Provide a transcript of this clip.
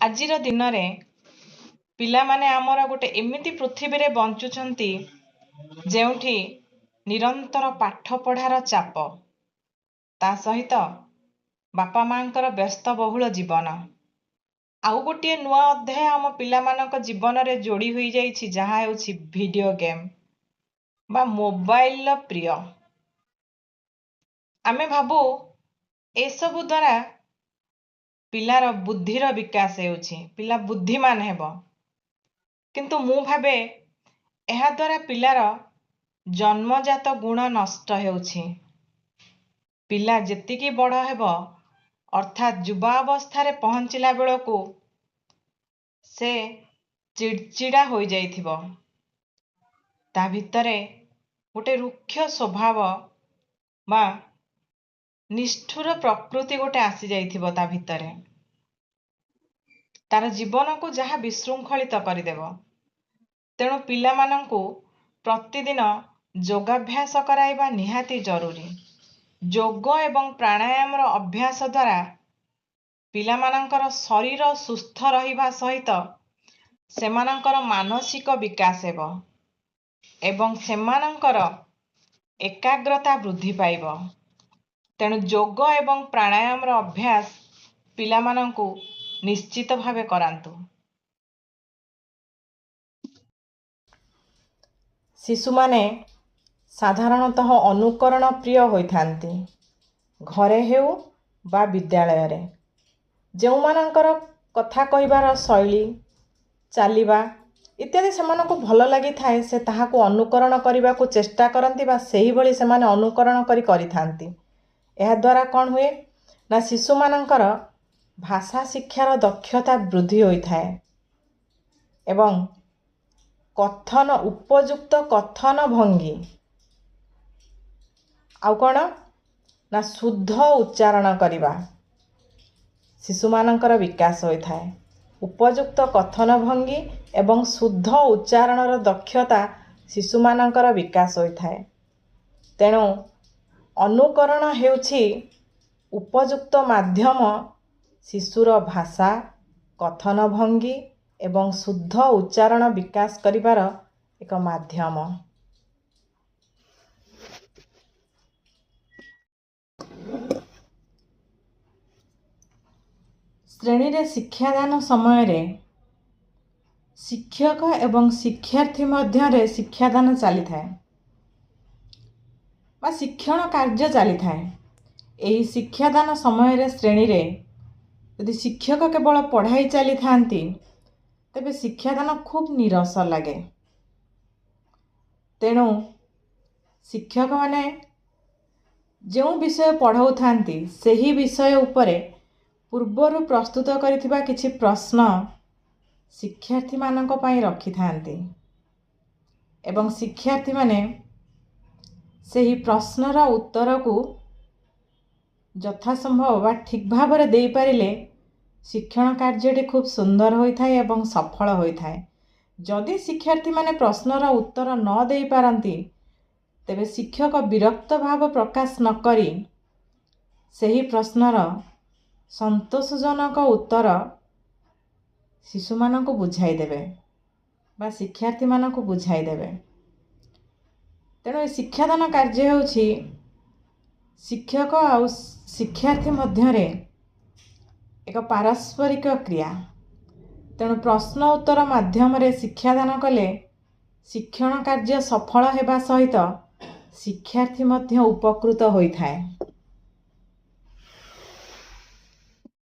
ଆଜିର ଦିନରେ ପିଲାମାନେ ଆମର ଗୋଟେ ଏମିତି ପୃଥିବୀରେ ବଞ୍ଚୁଛନ୍ତି ଯେଉଁଠି ନିରନ୍ତର ପାଠ ପଢ଼ାର ଚାପ, ତା ସହିତ ବାପା ମାଙ୍କର ବ୍ୟସ୍ତବହୁଳ ଜୀବନ। ଆଉ ଗୋଟିଏ ନୂଆ ଅଧ୍ୟାୟ ଆମ ପିଲାମାନଙ୍କ ଜୀବନରେ ଯୋଡ଼ି ହୋଇଯାଇଛି, ଯାହା ହେଉଛି ଭିଡ଼ିଓ ଗେମ୍ ବା ମୋବାଇଲର ପ୍ରିୟ। ଆମେ ଭାବୁ ଏସବୁ ଦ୍ୱାରା ପିଲାର ବୁଦ୍ଧିର ବିକାଶ ହେଉଛି, ପିଲା ବୁଦ୍ଧିମାନ ହେବ, କିନ୍ତୁ ମୁଁ ଭାବେ ଏହା ଦ୍ୱାରା ପିଲାର ଜନ୍ମଜାତ ଗୁଣ ନଷ୍ଟ ହେଉଛି। ପିଲା ଯେତିକି ବଡ଼ ହେବ, ଅର୍ଥାତ୍ ଯୁବାବସ୍ଥାରେ ପହଞ୍ଚିଲା ବେଳକୁ ସେ ଚିଡ଼ଚିଡ଼ା ହୋଇଯାଇଥିବ। ତା ଭିତରେ ଗୋଟେ ରୁକ୍ଷ ସ୍ୱଭାବ ବା ନିଷ୍ଠୁର ପ୍ରକୃତି ଗୋଟେ ଆସିଯାଇଥିବ ତା ଭିତରେ। ତାର ଜୀବନକୁ ଯାହା ବିଶୃଙ୍ଖଳିତ କରିଦେବ। ତେଣୁ ପିଲାମାନଙ୍କୁ ପ୍ରତିଦିନ ଯୋଗାଭ୍ୟାସ କରାଇବା ନିହାତି ଜରୁରୀ। ଯୋଗ ଏବଂ ପ୍ରାଣାୟାମର ଅଭ୍ୟାସ ଦ୍ୱାରା ପିଲାମାନଙ୍କର ଶରୀର ସୁସ୍ଥ ରହିବା ସହିତ ସେମାନଙ୍କର ମାନସିକ ବିକାଶ ହେବ ଏବଂ ସେମାନଙ୍କର ଏକାଗ୍ରତା ବୃଦ୍ଧି ପାଇବ। ତେଣୁ ଯୋଗ ଏବଂ ପ୍ରାଣାୟାମର ଅଭ୍ୟାସ ପିଲାମାନଙ୍କୁ ନିଶ୍ଚିତ ଭାବେ କରାନ୍ତୁ। ଶିଶୁମାନେ ସାଧାରଣତଃ ଅନୁକରଣ ପ୍ରିୟ ହୋଇଥାନ୍ତି। ଘରେ ହେଉ ବା ବିଦ୍ୟାଳୟରେ ଯେଉଁମାନଙ୍କର କଥା କହିବାର ଶୈଳୀ, ଚାଲିବା ଇତ୍ୟାଦି ସେମାନଙ୍କୁ ଭଲ ଲାଗିଥାଏ, ସେ ତାହାକୁ ଅନୁକରଣ କରିବାକୁ ଚେଷ୍ଟା କରନ୍ତି ବା ସେହିଭଳି ସେମାନେ ଅନୁକରଣ କରିଥାନ୍ତି। ଏହାଦ୍ୱାରା କ'ଣ ହୁଏ ନା ଶିଶୁମାନଙ୍କର ଭାଷା ଶିକ୍ଷାର ଦକ୍ଷତା ବୃଦ୍ଧି ହୋଇଥାଏ ଏବଂ ଉପଯୁକ୍ତ କଥନ ଭଙ୍ଗୀ, ଆଉ କ'ଣ ନା ଶୁଦ୍ଧ ଉଚ୍ଚାରଣ କରିବା ଶିଶୁମାନଙ୍କର ବିକାଶ ହୋଇଥାଏ। ଉପଯୁକ୍ତ କଥନ ଭଙ୍ଗୀ ଏବଂ ଶୁଦ୍ଧ ଉଚ୍ଚାରଣର ଦକ୍ଷତା ଶିଶୁମାନଙ୍କର ବିକାଶ ହୋଇଥାଏ। ତେଣୁ ଅନୁକରଣ ହେଉଛି ଉପଯୁକ୍ତ ମାଧ୍ୟମ ଶିଶୁର ଭାଷା, କଥନ ଭଙ୍ଗୀ ଏବଂ ଶୁଦ୍ଧ ଉଚ୍ଚାରଣ ବିକାଶ କରିବାର ଏକ ମାଧ୍ୟମ। ଶ୍ରେଣୀରେ ଶିକ୍ଷାଦାନ ସମୟରେ ଶିକ୍ଷକ ଏବଂ ଶିକ୍ଷାର୍ଥୀ ମଧ୍ୟରେ ଶିକ୍ଷାଦାନ ଚାଲିଥାଏ ବା ଶିକ୍ଷଣ କାର୍ଯ୍ୟ ଚାଲିଥାଏ। ଏହି ଶିକ୍ଷାଦାନ ସମୟରେ ଶ୍ରେଣୀରେ ଯଦି ଶିକ୍ଷକ କେବଳ ପଢ଼ାଇ ଚାଲିଥାନ୍ତି, ତେବେ ଶିକ୍ଷାଦାନ ଖୁବ୍ ନିରସ ଲାଗେ। ତେଣୁ ଶିକ୍ଷକମାନେ ଯେଉଁ ବିଷୟ ପଢ଼ାଉଥାନ୍ତି, ସେହି ବିଷୟ ଉପରେ ପୂର୍ବରୁ ପ୍ରସ୍ତୁତ କରିଥିବା କିଛି ପ୍ରଶ୍ନ ଶିକ୍ଷାର୍ଥୀମାନଙ୍କ ପାଇଁ ରଖିଥାନ୍ତି ଏବଂ ଶିକ୍ଷାର୍ଥୀମାନେ ସେହି ପ୍ରଶ୍ନର ଉତ୍ତରକୁ ଯଥାସମ୍ଭବ ବା ଠିକ୍ ଭାବରେ ଦେଇପାରିଲେ ଶିକ୍ଷଣ କାର୍ଯ୍ୟଟି ଖୁବ୍ ସୁନ୍ଦର ହୋଇଥାଏ ଏବଂ ସଫଳ ହୋଇଥାଏ। ଯଦି ଶିକ୍ଷାର୍ଥୀମାନେ ପ୍ରଶ୍ନର ଉତ୍ତର ନ ଦେଇପାରନ୍ତି, ତେବେ ଶିକ୍ଷକ ବିରକ୍ତ ଭାବ ପ୍ରକାଶ ନ କରି ସେହି ପ୍ରଶ୍ନର ସନ୍ତୋଷଜନକ ଉତ୍ତର ଶିଶୁମାନଙ୍କୁ ବୁଝାଇଦେବେ ବା ଶିକ୍ଷାର୍ଥୀମାନଙ୍କୁ ବୁଝାଇଦେବେ। ତେଣୁ ଏ ଶିକ୍ଷାଦାନ କାର୍ଯ୍ୟ ହେଉଛି ଶିକ୍ଷକ ଆଉ ଶିକ୍ଷାର୍ଥୀ ମଧ୍ୟରେ ଏକ ପାରସ୍ପରିକ କ୍ରିୟା। ତେଣୁ ପ୍ରଶ୍ନ ଉତ୍ତର ମାଧ୍ୟମରେ ଶିକ୍ଷାଦାନ କଲେ ଶିକ୍ଷଣ କାର୍ଯ୍ୟ ସଫଳ ହେବା ସହିତ ଶିକ୍ଷାର୍ଥୀ ମଧ୍ୟ ଉପକୃତ ହୋଇଥାଏ।